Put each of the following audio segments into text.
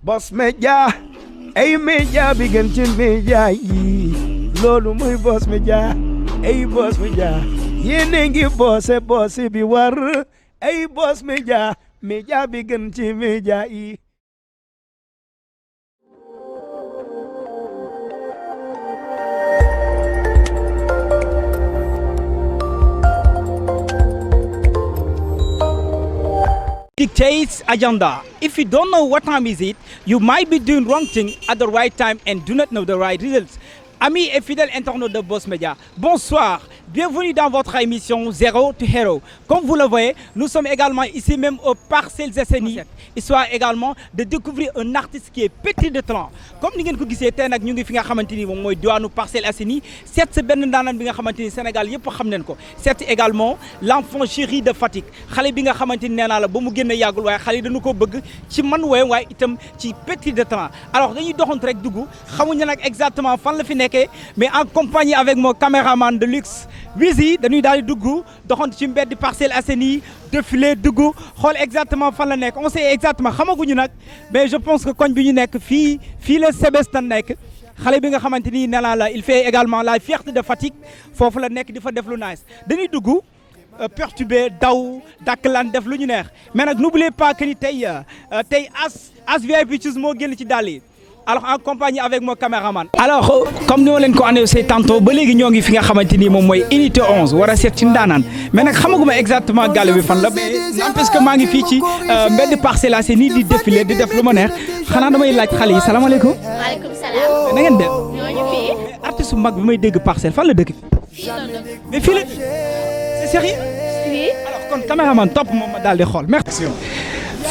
Boss Media ay média bi gën ci média yi loolu muy Boss Media ay Boss Media yéen a ngi bosse bi war ay Boss Media média bi gën ci média yi. Dictates agenda. If you don't know what time is it, you might be doing wrong thing at the right time and do not know the right results. Amis et fidèles internautes de Boss Media, bonsoir. Bienvenue dans votre émission Zero to Hero. Comme vous le voyez, nous sommes également ici même aux Parcelles Assainies, histoire également de découvrir un artiste qui est pétri de talent. Comme ni ngeen ko gisee tey nag ñu ngi fi nga xamante ni moom mooy diwaanu Parcelles Assainies, seet si benn ndaanaan bi nga xamante ni Sénégal yëpp xam nañ ko. Seet également l'enfant chéri de Fatick, xale bi nga xamante ni nee naa la ba mu génne yàggul waaye xale yi dañu ko bëgg ci man waaye itam ci pétri de talent. Alors dañuy doxantu rek dugg xamuñu nag exactement fan la fi nekkee, mais en compagnie avec mon caméraman de luxe Wizi dañuy daal di dugg doxantu ci mbedd Parcelles Assainies défilé dugg xool exactement fan la nekk on sait exactement xamaguñu nag mais je pense que koñ bi ñu nekk fii la Sébastien nekk xale bi nga xamante ni nee naa la il fait également la fierté de Fatick foofu la nekk di fa def lu nice dañuy dugg perturbé daw dakkalaan def lu ñu neex mais nag n'oubliez pas que ni tey as VIP Choose moo génn ci dàll yi. Alors en compagnie avec mon caméraman. Alors comme ni ma leen ko annoncé tantôt ba léegi ñoo ngi fi nga xamante ni moom mooy unité 11 war a seet ci ndaanaan mais nag xamaguma exactement gàll bi fan la mais n'empêche que maa ngi fii ci mbedd Parcelles Assainies di défilé di def lu ma neex xanaa damay laaj xale yi salaamaaleykum. maaleykum salaam. na ngeen def. ñooñu fii. mais artiste bu mag bi may dégg Parcelles fan la dëkk. mais fii la c'est sérieux. Oui. Alors kon caméraman topp moom ma daal di xool merci.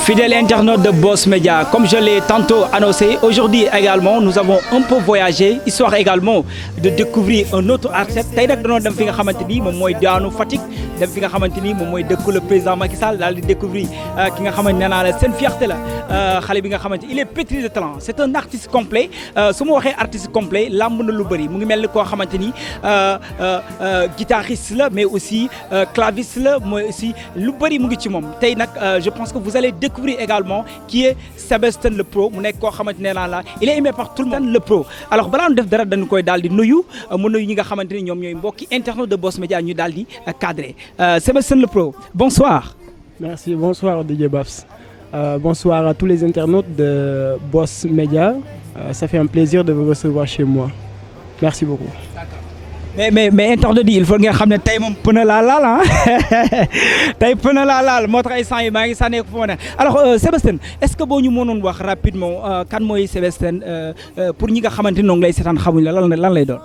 Fidèles internautes de Boss Media, comme je l'ai tantôt annoncé, aujourd'hui également nous avons un peu voyagé, histoire également de découvrir un autre artiste. Tey nag dañoo dem fi nga xamante ni moom mooy diwaanu Fatick dem fi nga xamante ni moom mooy dëkku le président Macky Sall daal di découvrir ki nga xamante ne naa la seen fierté la xale bi nga xamante il est pétri de talent. C'est un artiste complet su ma waxee artiste complet lamb na lu bëri mu ngi mel ni koo xamante ni guitariste la mais aussi claviste la mooy aussi lu bëri mu ngi ci moom tey nag je pense que vous allez découvrir également qui est Sébastien le Pro mu nekk koo xamante ne la il est aimé par tout le monde le Pro. Alors balaa ñu def dara dañu koy daal di nuyu mu nuyu ñi nga xamante ni ñoom ñooy mbokki internautes de Boss Media ñu daal di cadré Sébastien le Pro bonsoir. Merci, bonsoir DJ Babs. Bonsoir à tous les internautes de Boss Media. Ça fait un plaisir de vous recevoir chez moi. Merci beaucoup. mais internaute yi il faut ngeen xam ne tey moom pën laa laal ah tey pën laa laal moo tax ay sang yi maa ngi sànneeku fu ma ne alors Sébastien est-ce que boo ñu mënoon wax rapidement kan mooy Sébastien pour ñi nga xamante ni noonu lay seetaan xamuñ la lan lay doon.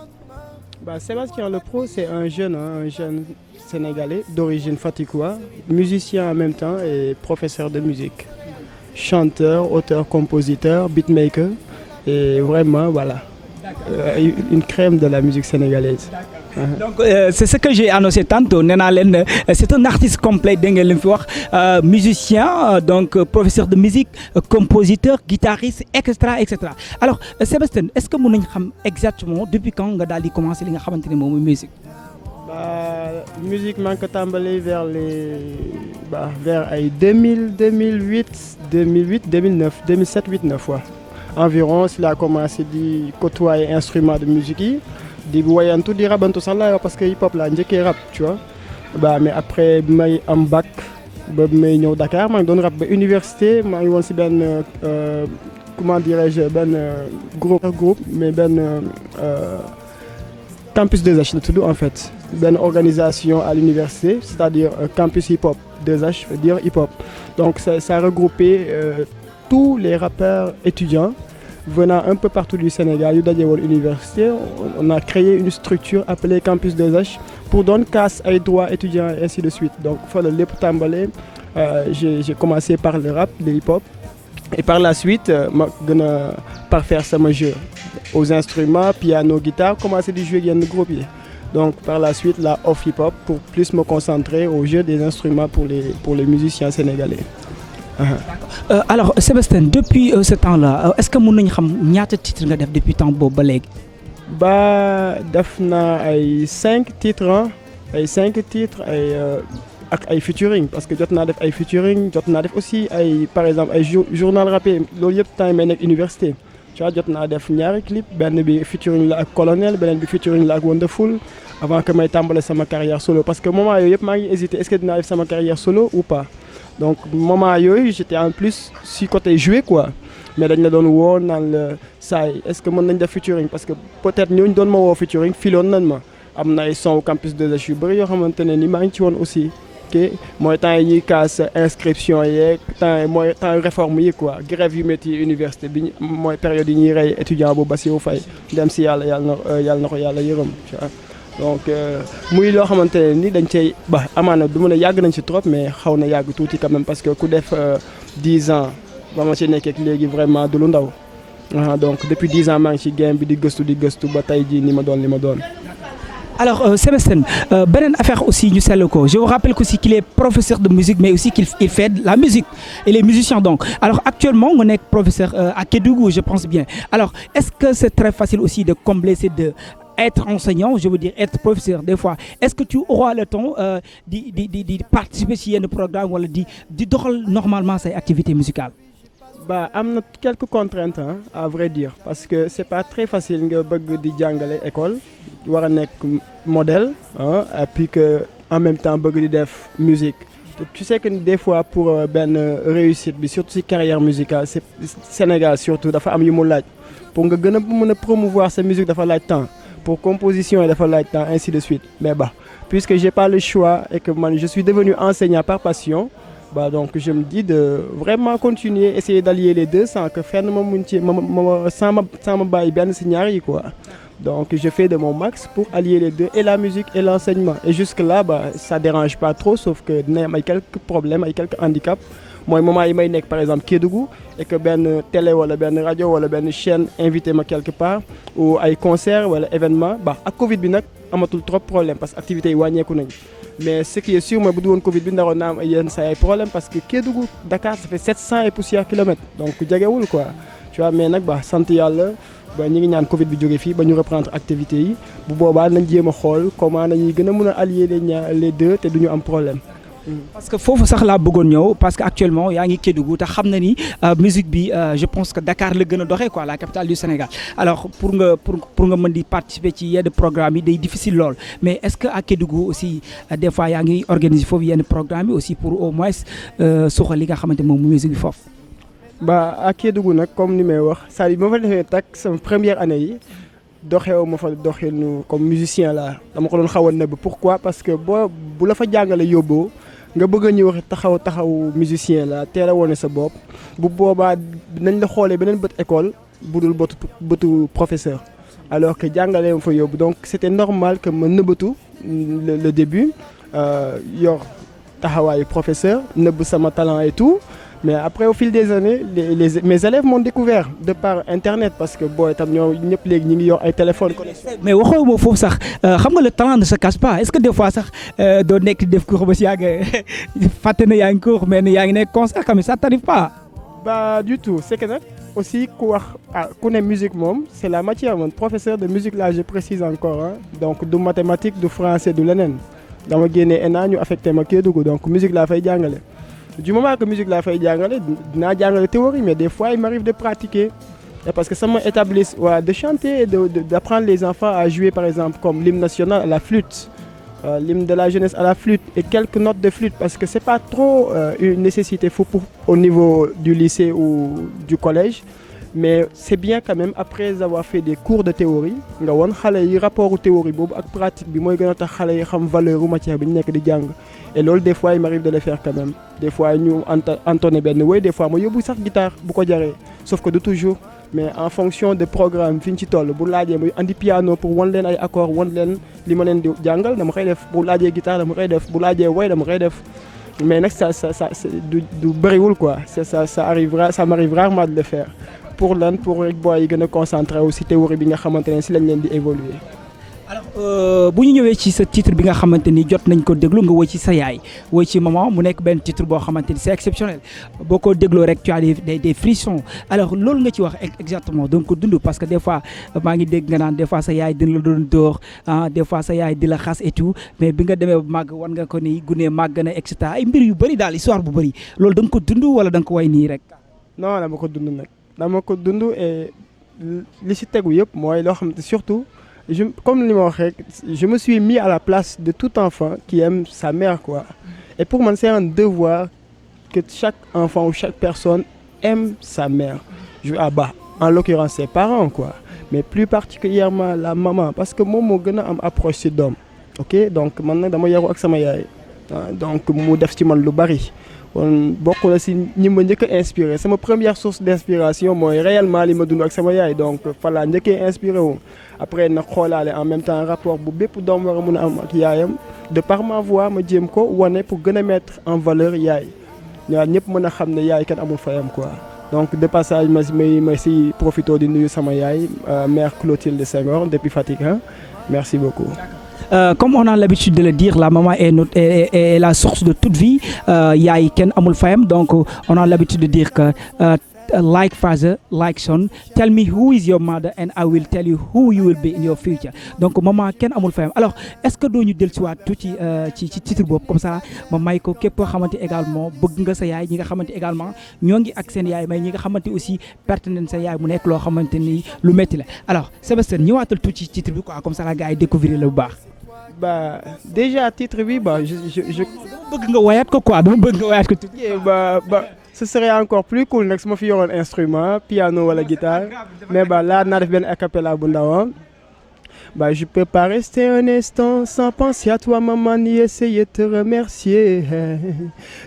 Bah, Sébastien le Pro, c'est un jeune sénégalais d'origine fatickois, musicien en même temps et professeur de musique, chanteur, auteur, compositeur, beatmaker et vraiment voilà. Une crème de la musique sénégalaise. Donc c'est ce que j'ai annoncé tantôt nee naa leen c'est un artiste complet dégg ngeen li mu fi wax musicien donc professeur de musique compositeur guitariste et cetera. Alors Sébastien est-ce que mën nañu xam exactement depuis quand nga daal di commencer li nga xamante ne moom mooy musique. Musique maa ngi ko tàmbalee vers ay 2008 2009 2007 8 9 fois. Environ si la commencé di côtoyer instruments de musique yi di woyantu di rabantu sax laa parce que hip hop laa njëkkee rap tu vois mais après bi may am bac ba bi may ñëw Dakar maa ngi doon rap ba université maa ngi woon si benn comment dirais-je benn groupe mais benn campus 2H la tudd en fait benn organisation à l'université c'est-à-dire campus hip hop 2H veut dire hip hop donc ça regroupait tous les rappeurs étudiants venant un peu partout du Sénégal yu daje woon université on a créé une structure appelée Campus 2H pour doon casse ay droits étudiants et ainsi de suite donc fa la lépp tàmbale j'ai commencé par le rap le hip-hop et par la suite ma gën a parfaire sama jeu aux instruments piano guitare commencé di jouer yenn groupe yi donc par la suite la off hip-hop pour plus me concentrer au jeu des instruments pour les musiciens sénégalais. Alors Sébastien depuis ce temps-là est-ce que mën nañu xam ñaata titres nga def depuis temps boobu ba léegi. Def na ay 5 titres ay ak ay featuring parce que jot naa def ay featuring jot naa def aussi ay par exemple ay journal rappé loolu yëpp temps yi may nekk université tu vois jot naa def ñaari clip benn bi featuring la ak Colonel beneen bi featuring la ak Wonderful avant que may tàmbale sama carrière solo parce que moment yooyu yëpp maa ngi hésité est-ce que dinaa def sama carrière solo ou pas donc moment yooyu j'étais en plus si côté jouer quoi mais dañ la doon woo naan la saay est-ce que mën nañ def featuring parce que peut-être ñooñu doon ma woo featuring filoon nañ ma am na ay son campus 2H yu bëri yoo xamante ne ni maa ngi ci woon aussi ok mooy temps yi ñuy kaas inscription yeeg mooy temps réforme yi quoi grève yu métti université bi mooy période yi ñuy rey étudiant bu Bassirou Faye dem si yàlla na ko yàlla yërëm tu vois donc muy loo xamante ne ni dañ cey ba amaana du mën a yàgg nañ ci trop mais xaw na yàgg tuuti quand même parce que ku def 10 ans ba ma ci nekkee léegi vraiment du lu ndaw donc depuis 10 ans maa ngi ci game bi di gëstu ba tey jii ni ma doon li ma doon. Alors Sébastien beneen affaire aussi ñu seetlu ko je vous rappelle aussi qu'il est professeur de musique mais aussi qu'il fait de la musique et les musiciens donc alors actuellement nga nekk professeur à Kédougou je pense bien alors est-ce que c'est très facile aussi de combler ces deux être enseignant je veux dire être professeur des fois est-ce que tu auras le temps di participer ci yenn programme wala di doxal normalement say activités musicales. Bah am na quelques contraintes à vrai dire parce que c'est pas très facile nga bëgg di jàngale école war a nekk modèle et puis que en même temps bëgg di def musique tu sais que des fois pour benn réussite bi surtout ci carrière musicale c'est Sénégal surtout dafa am yu mu laaj pour nga gën a mën a promouvoir sa musique dafa laaj temps pour composition yi dafa laaj temps ainsi de suite mais bah puisque j'ai pas le choix et que man je suis devenu enseignant par passion. Bah donc je me dis de vraiment continuer essayer d'allier les deux sans que fenn ma mun ci sans ma bàyyi benn ci ñaar yi quoi donc je fais de mon max pour allier les deux et la musique et l'enseignement et jusque là bah ça dérange pas trop sauf que dina am ay quelques problèmes ay quelques handicaps mooy moment yi may nekk par exemple Kédougou et que benn télé wala benn rajo wala benn chaîne invité ma quelque part ou ay concert wala événement bah ak Covid bi nag amatul trop problème parce que activités yi wàññeeku nañ mais ce qui est sûr mooy bu du woon Covid bi ndaroon naa am yenn saa ay problème parce que Kédougou Dakar ça fait 700 et poussière kilomètres donc jegewul quoi tu vois mais nag ba sant yàlla ba ñu ngi ñaan Covid bi jóge fii ba ñu reprendre activités yi bu boobaa nañ jéem a xool comment nañuy gën a mën a allier les deux te duñu am problème. parce que foofu sax laa bëggoon ñëw parce que actuellement yaa ngi Kédougou te xam na ni musique bi je pense que Dakar la gën a doxee quoi la capitale du Sénégal alors pour nga mën di participer ci yenn programme yi day difficile lool mais est-ce que à Kédougou aussi des fois yaa ngi organiser foofu yenn programme yi aussi pour au moins suuxal li nga xamante moom musique bi foofu. Bah à Kédougou nag comme ni may wax c'est-à-dire ba ma fa defee tak sama première année yi doxewu ma fa doxinu comme musicien la dama ko doon xaw a nëbb pourquoi parce que bu la fa jàngale yóbboo nga bëgg a ñëw wax taxaw musicien la teel a wone sa bopp bu boobaa nañ la xoolee beneen bët école bu dul bëtu professeur alors que jàngale ma fa yóbbu donc c'était normal que ma nëbbatu le début yor taxawaayu professeur nëbb sama talent et tout mais après au fil des années mes élèves m'ont découvert de par internet parce que booy tam ñoo ñëpp léegi ñi ngi yor ay téléphone connexion. mais waxoo moo foofu sax xam nga le talent ne se cache pas est-ce que des fois sax doo nekk di def cours ba si yàgg fàtte na yaa ngi cours mais yaa ngi nekk concert quand même ça t'arrive pas. Bah du tout c'est que nag aussi ku wax ku ne musique moom c'est la matière man professeur de musique là je précise encore donc du mathématique du français du leneen dama génne ENA ñu affecté ma Kédougou donc musique laa fay jàngale. Du moment que musique laa fay jàngale dinaa jàngale théorie mais des fois il m'arrive de pratiquer et parce que sama établisse de chanter et d'apprendre les enfants à jouer par exemple comme l'hymne national à la flûte l'hymne de la jeunesse à la flûte et quelques notes de flûte parce que c'est pas trop une nécessité au niveau du lycée ou du collège mais c'est bien quand même après avoir fait des cours de théorie nga won xale yi rapportu théorie boobu ak pratique bi mooy gën a tax xale yi xam valeur u matière bi ñu nekk di jàng et loolu des fois il m'arrive de le faire quand même des fois ñu entonner benn woy des fois ma yóbbu sax guitare bu ko jaree sauf que de toujours mais en fonction de programme fi ñu ci toll bu laajee muy andi piano pour wan leen ay accords wan leen li ma leen di jàngal dama koy def bu laajee guitare dama koy def bu laajee woy dama koy def mais nag ça du bëriwul quoi ça m'arrive rarement de le faire pour rek booy yi gën a concentré aussi théorie bi nga xamante ne si lañ leen di évoluer. alors bu ñu ñëwee ci sa titre bi nga xamante ni jot nañ ko déglu nga woy ci sa yaay woy ci maman mu nekk benn titre boo xamante ni c'est exceptionnel boo ko dégloo rek tu as des frissons alors loolu nga ci wax exactement donc dund parce que des fois maa ngi dégg nga naan des fois sa yaay dina la doon dóor des fois sa yaay di la xas et tout mais bi nga demee ba màgg wan nga ko ni gune màgg na et cetera ay mbir yu bëri daal histoire bu bëri loolu da nga ko dund wala da nga ko way nii rek. non dama ko dund nag dama ko dund et li si tegu yëpp mooy loo xam ne surtout. Comme je me suis mis à la place de tout enfant qui aime sa mère, quoi. Et pour moi, c'est un devoir que chaque enfant ou chaque personne aime sa mère. En l'occurrence, ses parents, quoi. Mais plus particulièrement la maman. Parce que moi, je suis approché d'homme. Ok? Donc, maintenant, je suis avec sama yaay. Donc, je suis avec bari. Beaucoup de signes qui m'ont inspiré. C'est ma première source d'inspiration. Moi, réellement, je me ak sama yaay. Donc, il fallait inspiré. Après, je suis en même temps un rapport pour dormir avec yaayam. De par ma voix, je dis que pour mettre en valeur yaay. Ñëpp mëna xamné yaay kan amul fayam quoi. Donc de passage ma si profito di nuyu sama yaay mère Clotilde Senghor depuis Fatick. Merci beaucoup. Comme on a l'habitude de le dire, la maman est la source de toute vie. Yaay ken amul fayam. Donc on a l'habitude de dire que like father, like son, tell me who is your mother and I will tell you who you will be in your future. Donc maman ken amul fayam. Alors est-ce que doo ñu del ci waat tuuti ci titre boobu comme ça ma may ko képp koo xamante également bëgg nga sa yaay ñi nga xamante également ñoo ngi ak seen yaay may ñi nga xamante aussi perte nañ sa yaay mu nekk loo xamante ni lu métti la. Alors Sébastien ñëwaatal tuuti ci titre bi quoi comme ça la gars yi découvrir la bu baax. Bah déjà titre bi je bëgg nga woyaat ko quoi dama bëgg nga woyaat ko tuuti. Ce serait encore plus cool nag su ma fi yoroon instrument piano wala guitare mais là naa def benn a cappella bu ndaw. Je peux pas rester un instant sans penser à toi maman ni essayer de te remercier.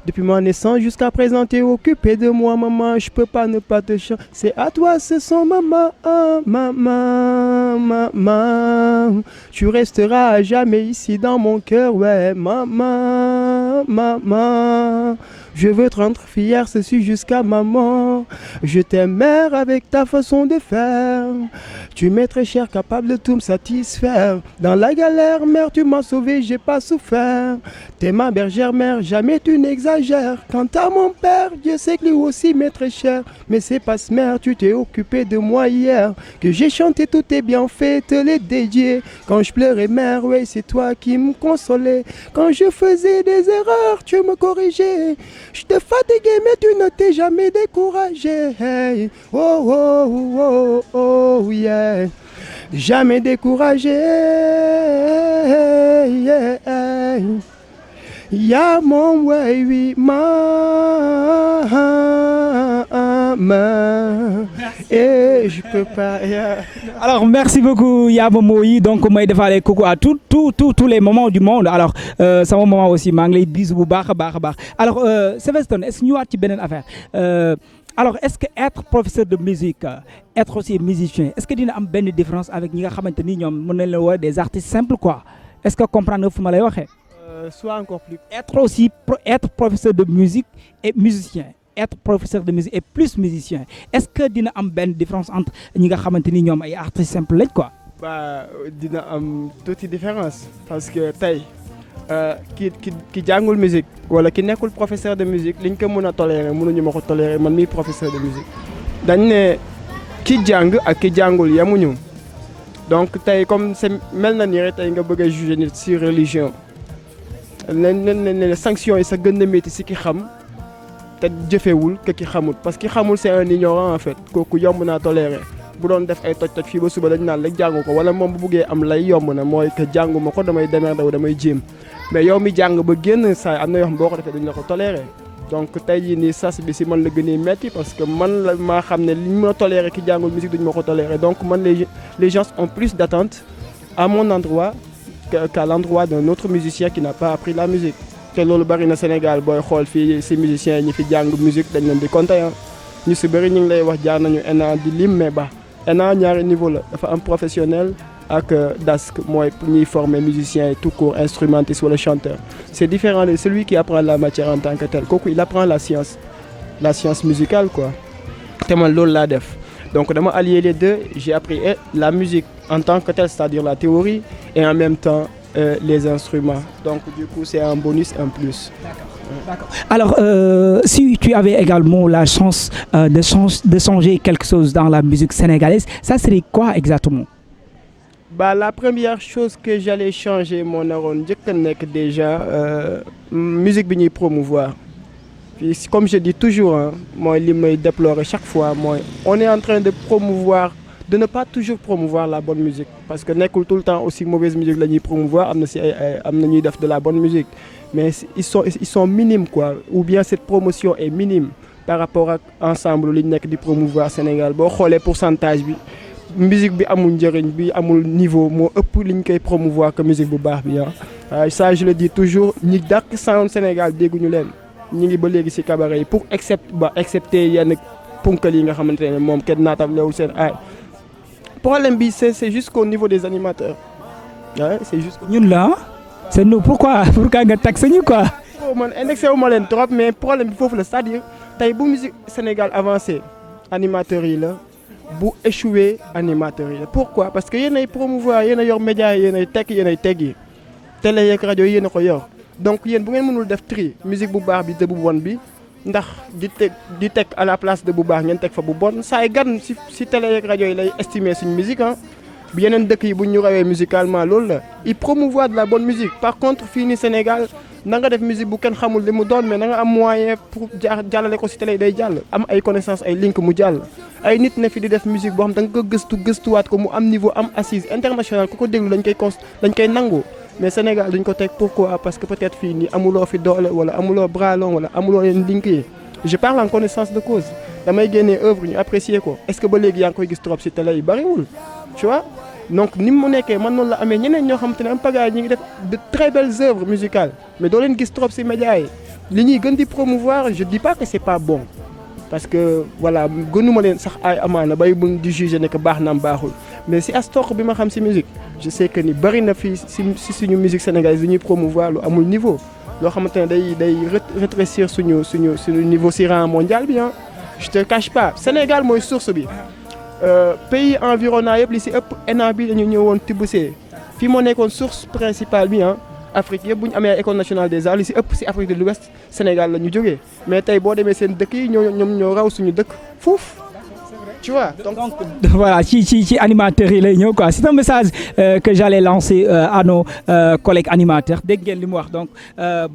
Depuis ma naissance jusqu'à présent t'es occupé de moi maman, je peux pas ne pas te chanter. C'est à toi ce son maman, maman. Tu resteras à jamais ici dans mon cœur, ouais maman, maman. Je veux te rendre fier, ceci jusqu'à maman. Je t'aime mère avec ta façon de faire. Tu m'es très cher, capable de tout me satisfaire. Dans la galère, mère, tu m'as sauvé, j'ai pas souffert. T'es ma bergère, mère, jamais tu n'exagères. Quant à mon père, Dieu sait que lui aussi m'est très cher. Mais c'est pas ce mère, tu t'es occupé de moi hier. Que j'ai chanté tous tes bienfaits, te les dédier. Quand je pleurais, mère, ouais, c'est toi qui me consolais. Quand je faisais des erreurs, tu me corrigeais. Je te fatiguais, mais tu ne t'es jamais découragé. Hey. Oh, oh, oh, oh, oh, yeah. Jamais découragé. Yeah. Y'a mon way, oui, maman. Et je peux pas. Yeah. Alors merci beaucoup Yaba Moyi donc may defaale coucou à tous les moments du monde alors sama maman aussi maa ngi lay bisu bu baax a baax. Alors Sébastien est-ce que ñu waat ci beneen affaire alors est-ce que être professeur de musique être aussi musicien est-ce que dina am benn différence avec ñi nga xamante ni ñoom mën nañ la woowe des artistes simples quoi est-ce que comprendre nga fu ma lay waxee. Soit encore plus. Être professeur de musique et musicien. Être professeur de musique et plus musicien est-ce que dina am benn différence entre ñi nga xamante ni ñoom ay artistes simples lañ quoi. Dina am tuuti différence parce que tey ki jàngul musique wala ki nekkul professeur de musique liñ ko mën a tolérer mënuñu ma ko tolérer man mii professeur de musique dañ ne ki jàng ak ki jàngul yemuñu donc tey comme c'est mel na ni rek tey nga bëgg a juger nit ci religion ne sanction yi sa gën a métti si ki xam. te jëfewul que ki xamul parce que ki xamul c'est un ignorant en fait kooku yomb naa tolérer bu doon def ay toj fii ba suba dañ naan rek jàngu ko wala moom bu buggee am lay yomb na mooy que jànguma ko damay demer damay jéem mais yow mi jàng ba génn saa am na yoo xam boo ko defee duñ la ko tolérer donc tey jii nii sas bi si man la gën a metti parce que man la maa xam ne li ñu ma tolérer ki jàngul musique duñ ma ko tolérer donc man les gens ont plus d'attente à mon endroit qu'à l'endroit d'un autre musicien qui n'a pas appris la musique. te loolu bari na Sénégal booy xool fii si musiciens yi ñi fi jàng musique dañ leen di compter ñu si bëri ñu ngi lay wax jaar nañu ENA di lim mais ENA ñaari niveau la dafa am professionnel ak DASC mooy ñuy former musiciens et tout court instrumentiste wala chanteur. C'est différent de celui qui apprend la matière en tant que tel kooku il apprend la science musicale quoi te man loolu laa def Donc dama allier les deux, j'ai appris la musique en tant que telle, c'est-à-dire la théorie, et en même temps les instruments. Donc du coup c'est un bonus, un plus. D'accord. Alors, si tu avais également la chance de changer quelque chose dans la musique sénégalaise, ça serait quoi exactement? Bah, la première chose que j'allais changer, mon aron, déjà musique bi ñuy promouvoir. Puis, comme je dis toujours, hein, moi, je me déplore chaque fois, on est en train de promouvoir, de ne pas toujours promouvoir la bonne musique. Parce que n'est tout le temps aussi mauvaise musique la ñuy promouvoir, ñuy def de la bonne musique. Mais ils sont minimes, quoi. Ou bien cette promotion est minime par rapport à l'ensemble li ñu nekk di promouvoir Sénégal. Boo xoolee pourcentage bi musique bi amul njëriñ bi amul niveau moo ëpp li ñu koy promouvoir que musique bu baax bi ah. Ça je le dis toujours ñi dàq sound Sénégal dégguñu leen ñi ngi ba léegi ci cabaret yi pour accepter yenn punkal yi nga xamante ne moom kenn naatablewul seen ay. Problème bi c'est juste qu'au niveau des animateurs ah c'est juste. ñun la c'est nous pourquoi nga taxe ñu quoi. Oh man indexé wu ma leen trop mais problème bi foofu la c'est-à-dire tey bu musique Sénégal avancé animateurs yi la. bu échoué animateurs yi pourquoi parce que yéen ay promouvoir yéen a yor média yi yéen ay tekk yéen ay teggi télé yeeg rajo yi yéen a ko yor donc yéen bu ngeen mënul def tri musique bu baax bi te bu bon bi ndax di teg à la place de bu baax ngeen teg fa bu bon saa yi gan si télé yeeg rajo yi lay estimer suñu musique ah bi yeneen dëkk yi bu ñu rawee musicalement loolu la ils promouvoient de la bonne musique par contre fii ni Sénégal na nga def musique bu kenn xamul li mu doon mais na nga am moyen pour jàllale ko si télé day jàll am ay connaissance ay link mu jàll ay nit ne fi di def musique boo xam da nga ko gëstuwaat ko mu am niveau am assise international ku ko déglu dañ koy nangu mais Sénégal duñ ko teg pourquoi parce que peut-être fii nii amuloo fi doole wala amuloo bras long wala amuloo leen link yi je parle en connaissance de cause damay génnee œuvre ñu apprécier ko est-ce que ba léegi yaa ngi koy gis trop si télé yi bariwul tu vois donc ni mu nekkee man noonu la amee ñeneen ñoo xamante ne am pagaay ñi ngi def de très belles œuvres musicales mais doo leen gis trop ci médias yi li ñuy gën di promouvoir je dis pas que c'est pas bon parce que voilà gënuma leen sax ay amaana bay bu di juger ne que baax na am baaxul mais ci astoq bi ma xam ci musique je sais que ni bari na fii ci suñu musique sénégalaise li ñuy promouvoir lu amul niveau loo xamante ne day rétrécir suñu niveau ci rang mondial bi ah je te cache pas Sénégal mooy source bi. Pays environnant yëpp li ci ëpp ENA bi dañu ñëwoon tibbsee fii moo nekkoon source principale bi ah Afrique yëpp bu ñu amee école nationale des arts li ci ëpp ci Afrique de l'Ouest Sénégal la ñu jógee mais tey boo demee seen dëkk yi ñoom ñoo raw suñu dëkk fuuf tu vois. Donc voilà ci animateurs yi lay ñëw quoi c'est un message que j'allais lancer à nos collègues animateurs dégg ngeen li mu wax donc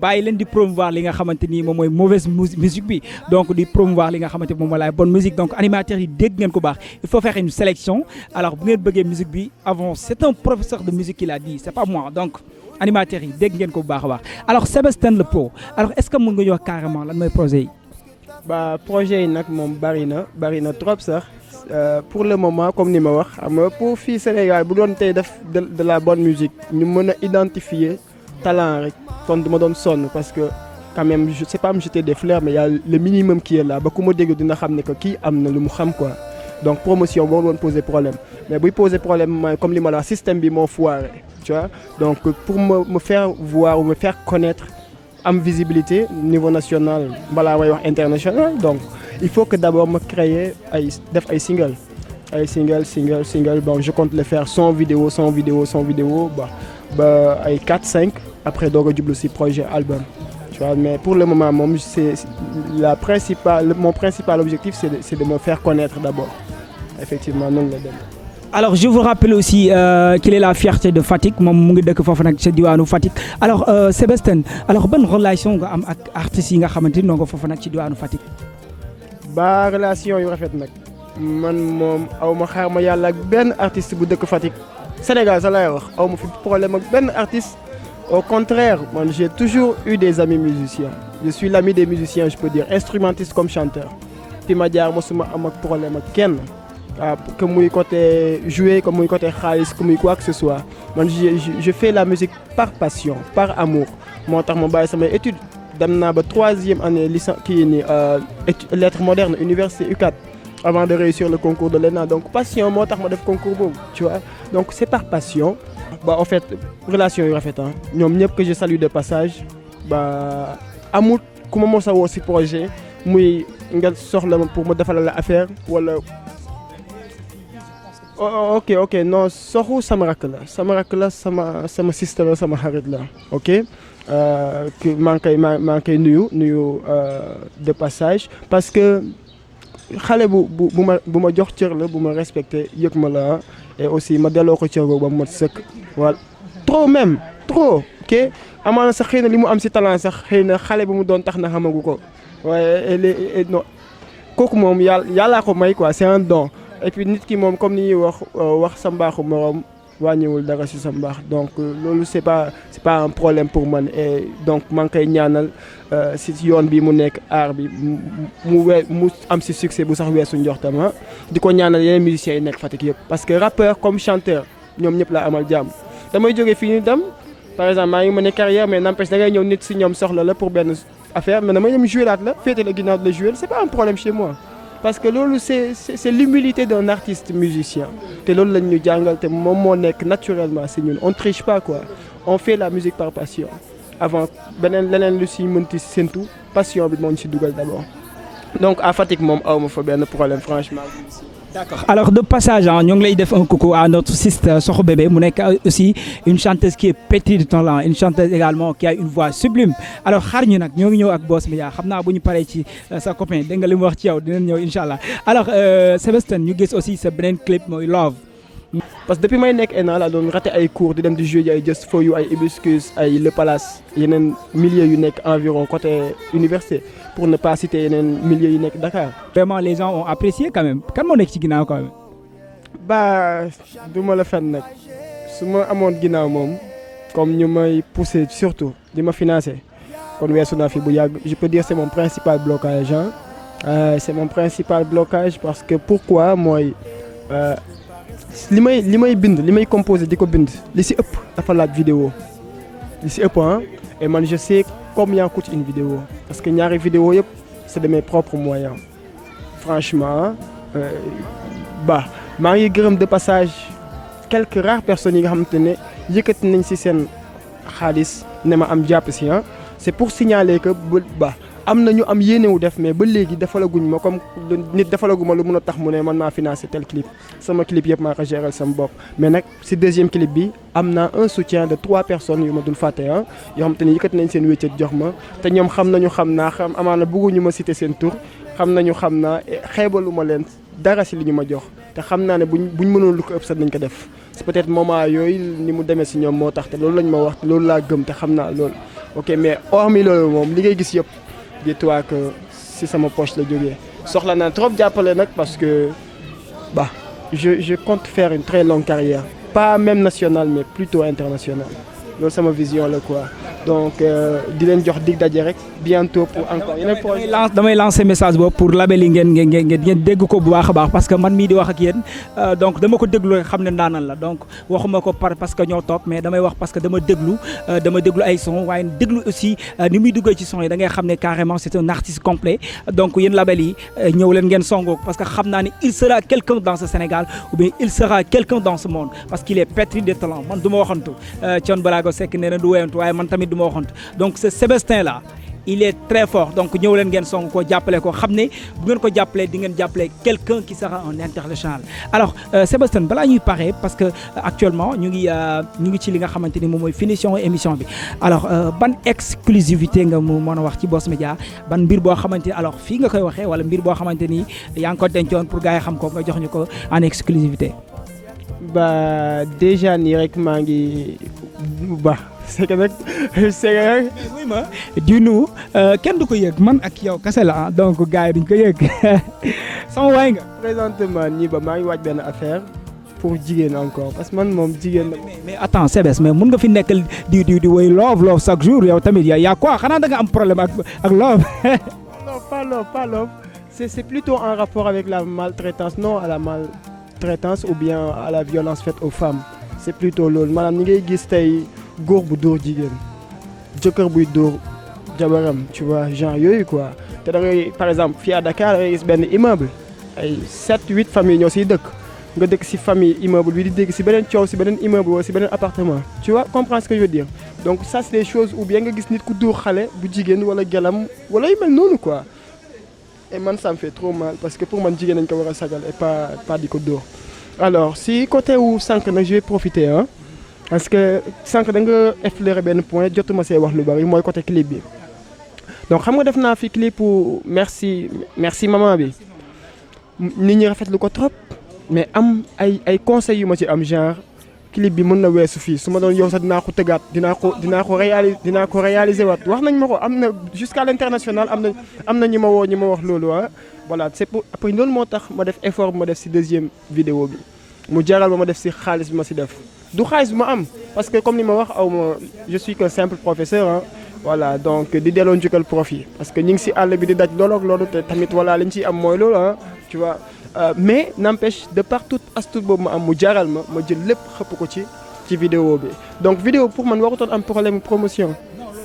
bàyyi leen di promouvoir li nga xamante ni moom mooy mauvaise musique bi donc di promouvoir li nga xamante ni moom mooy la bonne musique donc animateurs yi dégg ngeen ko baax il faut faire une sélection alors bu ngeen bëggee musique bi avant c'est un professeur de musique qui l'a dit c'est pas moi donc animateurs yi dégg ngeen ko bu baax a baax alors Sébastien Le Pro alors est-ce que mën nga ñu wax carrément lan mooy projet yi. Bah projet yi nag moom bari na trop sax pour le moment comme ni ma wax xam nga pour fii Sénégal bu doon tey def de la bonne musique ñu mën a identifier talent rek kon du ma doon sonn parce que quand même je sais pas me jeter des fleurs mais y a le minimum qui est là ba ku ma dégg dina xam ne que kii am na lu mu xam quoi donc promotion boo doon poser problème mais buy poser problème mooy comme li ma la wax système bi moo foiré tu vois donc pour me faire voir ou me faire connaître am visibilité niveau national balaa may wax international donc il faut que d'abord me créer def ay single bon je compte le faire son vidéo ba ay 4-5 après doog a jublu ci projet album tu vois mais pour le moment moom c'est mon principal objectif c'est de me faire connaître d'abord effectivement noonu la dem. Alors je vous rappelle aussi qu'il est la fierté de Fatick moom mu ngi dëkk foofu nag ci diwaanu Fatick alors Sébastien alors ban relation nga am ak artistes yi nga xamante ni noo nga foofu nag ci diwaanu Fatick. ba relation yu rafet nag man moom aw ma xaar ma yàlla ak benn artiste bu dëkk Fatick Sénégal sa lay wax aw ma fi problème ak benn artiste au contraire man j'ai toujours eu des amis musiciens je suis l'ami des musiciens je peux dire instrumentiste comme chanteur fi ma jaar mosuma am ak problème ak kenn. Que muy côté jouer comme muy côté xaalis comme muy quoi que ce soit man je fais la musique par passion par amour moo tax ma bàyyi samay études dem naa ba 3e année licence kii nii lettres modernes université U4 avant de réussir le concours de l'ENA donc passion moo tax ma def concours boobu tu vois donc c'est par passion ba en fait relation yu rafet ñoom ñëpp que je salue de passage ba amul ku ma mos a woo ci projet muy nga soxla pour ma defal la affaire wala ok non soxu sama rakk la sama sister la sama xarit la ok maa ngi koy nuyu de passage parce que xale bu ma jox cër la bu ma respecté yëg ma la et aussi ma delloo ko cër boobu ba mu mat sëkk voilà trop ok amaana sax xëy na li mu am si talent sax xëy na xale bu mu doon tax na xamagu ko waaye non kooku moom yàllaa ko may quoi c'est un don et puis nit ki moom comme ni ñuy wax sa mbaaxu moroom wàññiwul dara si sa mbaax donc loolu c'est pas un problème pour man et donc maa ngi koy ñaanal si yoon bi mu nekk art bi mu am si succès bu sax weesu njortama di ko ñaanal yeneen musiciens yi nekk Fatick yëpp parce que rappeur comme chanteur ñoom ñëpp laa amal jàmm damay jógee fii ni dem par exemple maa ngi mën a carrière mais n'empêche da ngay ñëw nit si ñoom soxla la pour benn affaire mais damay dem jouer laat la féete la ginnaaw de la jouer c'est pas un problème chez moi parce que loolu c'est l'humilité d'un artiste musicien te loolu lañ ñu jàngal te moom moo nekk naturellement si ñun on triche pas quoi on fait la musique par passion avant leneen lu si mënti séntu passion bi moo ñu si dugal d'abord donc à Fatick moom awma fa benn problème franchement. D'accord. Alors de passage ñoo ngi lay def un coucou à notre sister Soxu Bébé mu nekk aussi une chanteuse qui est pétrie de talent une chanteuse également qui a une voix sublime alors xaar ñu nag ñoo ngi ñëw ak Boss Media xam naa bu ñu paree ci sa copain dégg nga li mu wax ci yow dinañ ñëw incha allah alors Sébastien ñu gis aussi sa beneen clip mooy Love. parce que depuis may nekk ENA laa doon raté ay cours di dem di jouer ay Just For You ay Hibiscus ay Le Palace yeneen milieux yu nekk environ côté université pour ne pas citer yeneen milieux yu nekk Dakar. Vraiment les gens ont apprécié quand même kan moo nekk ci ginnaaw quand même. Bah du ma la fen nag su ma amoon ginnaaw moom comme ñu may pousser surtout di ma financer kon weesu naa fi bu yàgg je peux dire c'est mon principal blocage c'est mon principal blocage parce que pourquoi mooy. li may bind li may composer di ko bind li si ëpp dafa laaj vidéo li si ëpp et man je sais combien coûte une vidéo parce que ñaari vidéo yëpp c'est de mes propres moyens franchement maa ngi gërëm de passage quelques rares personnes yi nga xamante ne yëkkati nañ si seen xaalis ne ma am jàpp si c'est pour signaler que am na ñu am yéenewu def mais ba léegi defalaguñ ma comme nit defalagu ma lu mun a tax mu ne man maa financé tel clip sama clip yëpp maa ko gérer sama bopp mais nag si deuxième clip bi am naa un soutien de 3 personnes yu ma dul fàtte yoo xam te ne yëkkati nañ seen wéccet jox ma te ñoom xam naa amaana bëgguñu ma citer seen tur xam naa xeebalu ma leen dara si li ñu ma jox te xam naa ne buñ mënoon lu ko ëpp sax nañ ko def c'est peut-être moment yooyu ni mu demee si ñoom moo tax te loolu lañ ma wax te loolu laa gëm te xam naa loolu ok mais hormis loolu moom li ngay gis yëpp dis-toi que si sama poche la jógee soxla naa trop jàppale nag parce que je compte faire une très longue carrière pas même nationale mais plutôt internationale loolu sama vision la quoi donc di leen jox dig daje rek bientôt pour encore yeneen projet damay lancer message boobu pour label yi ngeen dégg ko bu baax a baax parce que man mii di wax ak yéen donc dama ko déglu rek xam ne ndaanan la donc waxuma ko parce que ñoo toog mais damay wax parce que dama déglu ay son waaye déglu aussi ni muy duggee ci son yi da ngay xam ne carrément c'est un artiste complet donc yéen label yi ñëw leen ngeen songoo parce que xam naa ne il sera quelqu'un dans ce Sénégal ou bien il sera quelqu'un dans ce monde parce qu'il est pétri de talent man du ma waxantu Thione Ballago Seck nee na du woyantu waaye man tamit du ma waxantu donc ce Sébastien là il est très fort donc ñëw leen ngeen song ko jàppale ko xam ne bu ngeen ko jàppalee di ngeen jàppale quelqu'un qui sera un international alors Sébastien balaa ñuy pare parce que actuellement ñu ngi ci li nga xamante ni moom mooy finition émission bi alors ban exclusivité nga mu mën a wax ci Boss Media ban mbir boo xamante ni alors fii nga koy waxee wala mbir boo xamante ni yaa ngi ko dencoon pour gars yi xam ko nga jox ñu ko en exclusivité déjà nii rek maa ngi c'est que nag oui ma dinu kenn du ko yëg man ak yow kese la donc gars yi duñ ko yëg sama waay nga présentement nii maa ngi waaj benn affaire pour jigéen encore parce que man moom jigéen la mais attends Sébès mais mun nga fi nekk di woy love chaque jour yow tamit yaa quoi xanaa da nga am problème ak love non pas love c'est plutôt en rapport avec la maltraitance non à la maltraitance ou bien à la violence faite aux femmes c'est plutôt loolu maanaam ni ngay gis tey góor bu dóor jigéen jëkkër buy dóor jabaram tu vois genre yooyu quoi te da ngay par exemple fii à Dakar da ngay gis benn immeuble ay 7-8 familles ñoo siy dëkk nga dëkk si famille immeuble bi di dégg si beneen coow si beneen immeuble wala si beneen appartement tu vois comprends ce que je veux dire donc ça c'est des choses ou bien nga gis nit ku dóor xale bu jigéen wala gelam wala yu mel noonu quoi et man ça me fait trop mal parce que pour man jigéen nañ ko war a sagal et pas di ko dóor Alors si côté wu sànq nag je vais profiter hein parce que sànq da nga effleurer benn point jotuma see wax lu bari mooy côté clip bi donc xam nga def naa fi clip pour merci maman bi nit ñi rafetlu ko trop mais am ay conseils yu ma ci am genre clip bi mën na weesu fii su ma doon yow sax dinaa ko tëggaat dinaa ko réaliser waat wax nañ ma ko am na jusqu'à l'international am na ñu ma woo ñu ma wax loolu ah voilà c'est pour après loolu moo tax ma def effort bi ma def ci deuxième vidéo bi mu jaral ma def ci xaalis bi ma ci def du xaalis bi ma am parce que comme ni ma wax aw ma je suis qu'un simple professeur ah voilà donc di delloo njukkal prof yi parce que ñu ngi ci àll bi di daj loolu ak loolu te tamit voilà li ñu ciy am mooy loolu ah tu vois mais n'empêche de partout astuce boobu ma am mu jaral ma jël lépp xëpp ko ci vidéo bi donc vidéo pour man warutoon am problème promotion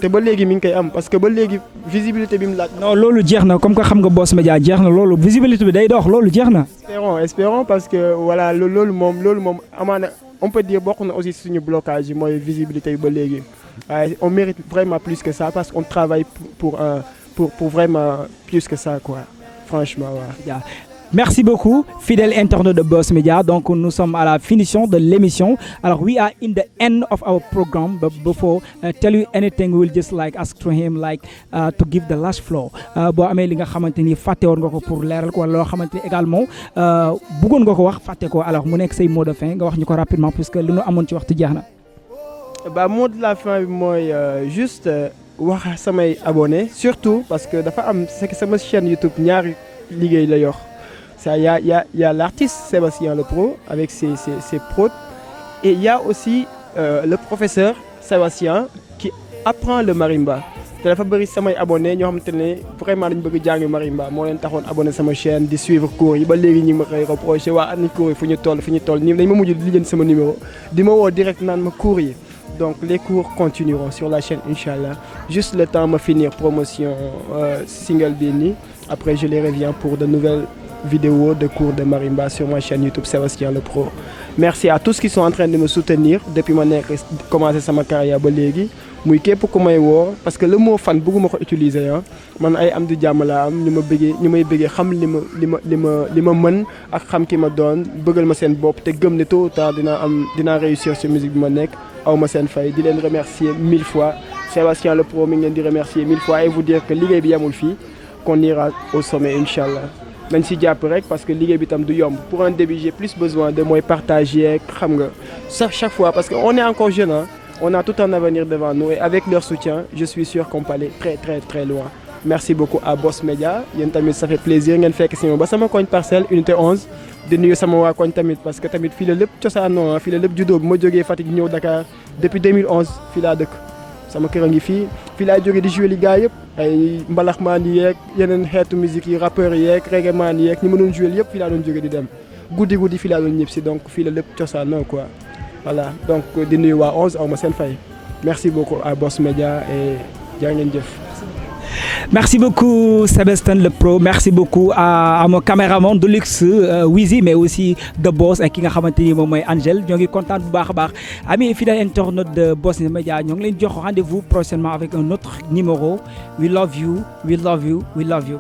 te ba léegi mi ngi koy am parce que ba léegi visibilité bi mu laaj. non loolu jeex na comme que xam nga Boss Media jeex na loolu visibilité bi day dox loolu jeex na. espérons parce que voilà loolu moom amaana on peut dire bokk na aussi suñu blocage yi mooy visibilité bi ba léegi waaye on mérite vraiment plus que ça parce qu'on travaille pour vraiment plus que ça quoi franchement waaw. Merci beaucoup, fidèle internaute de Boss Media. Donc, nous sommes à la finition de l'émission. Alors, we are in the end of our program. But before tell you anything, we'll just like ask to him like to give the last floor. Boo amee li nga xamante ni fàtte woon nga ko pour leeral ko wala loo xamante ni également bëggoon nga ko wax fàtte ko alors mu nekk say mot de fin nga wax ñu ko rapidement puisque li ñu amoon ci waxtu jeex na. Mot de la fin bi mooy juste wax samay abonnés surtout parce que dafa am sama chaîne YouTube ñaari liggéey la yor. Ça, y a l'artiste Sébastien Le Pro avec ses prods et il y a aussi le professeur Sébastien qui apprend le marimba te dafa bëri samay abonnés ñoo xamante ne vraiment dañu bëgg jàng marimba moo leen taxoon abonné sama chaîne di suivre cours yi ba léegi ñu ngi ma koy reproché waa ani cours yi fu ñu toll nii dañ ma mujj di leen sama numéro di ma woo direct naan ma cours yi donc les cours continueront sur la chaîne Inch'Allah juste le temps ma finir promotion single bi nii après je les reviens pour de nouvelles vidéos de cours de marimba sur ma chaîne YouTube Sébastien Le Pro. Merci à tous qui sont en train de me soutenir depuis ma nekk commencé sama carrière ba léegi muy képp ku may woo parce que le mot fan bëgguma ko utiliser ah man ay am di jàmm laa am ñu may bëggee xam li ma mën ak xam ki ma doon bëggal ma seen bopp te gëm ne tôt ou tard dinaa réussir ci musique bi ma nekk aw ma seen fay di leen remercier 1000 fois Sébastien Le Pro mi ngi leen di remercier 1000 fois et vous dire que liggéey bi yamul fii qu'on ira au sommet Inch'Allah. nañ si jàpp rek parce que liggéey bi tam du yomb pour un début j'ai plus besoin de mooy partager xam nga chaque fois parce que on est encore jeune hein on a tout un avenir devant nous et avec leur soutien je suis sûr qu'on peut aller très très très loin merci beaucoup à Boss Media yéen tamit ça fait plaisir ngeen fekk si ma ba sama koñ parcelle unité 11 di nuyu sama waa koñ tamit parce que tamit fii la lépp cosaanoo fii la lépp juddoo bu ma jógee Fatick ñëw Dakar depuis 2011 fii laa dëkk sama kër a ngi fii laa jógee di jouer li gars yëpp ay mbalaxmaan yi yeeg yeneen xeetu musique yi rappeurs yi yeeg reggae man yi yeeg ñi ma doon jouer yëpp fii laa doon jógee di dem guddi fii laa doon ñëpp si donc fii la lépp cosaanoo quoi voilà donc di nuyu waa 11 aw ma seen fay merci beaucoup à Boss Media et jaa ngeen jëf. Merci beaucoup Sébastien Le Pro, merci beaucoup à mon caméraman de luxe Wizy mais aussi The Boss ak ki nga xamante ni moom mooy Angel ñoo ngi kontaan bu baax a baax amis fidèles internautes de Boss Media ñoo ngi leen jox rendez-vous prochainement avec un autre numéro. We love you, we love you, we love you.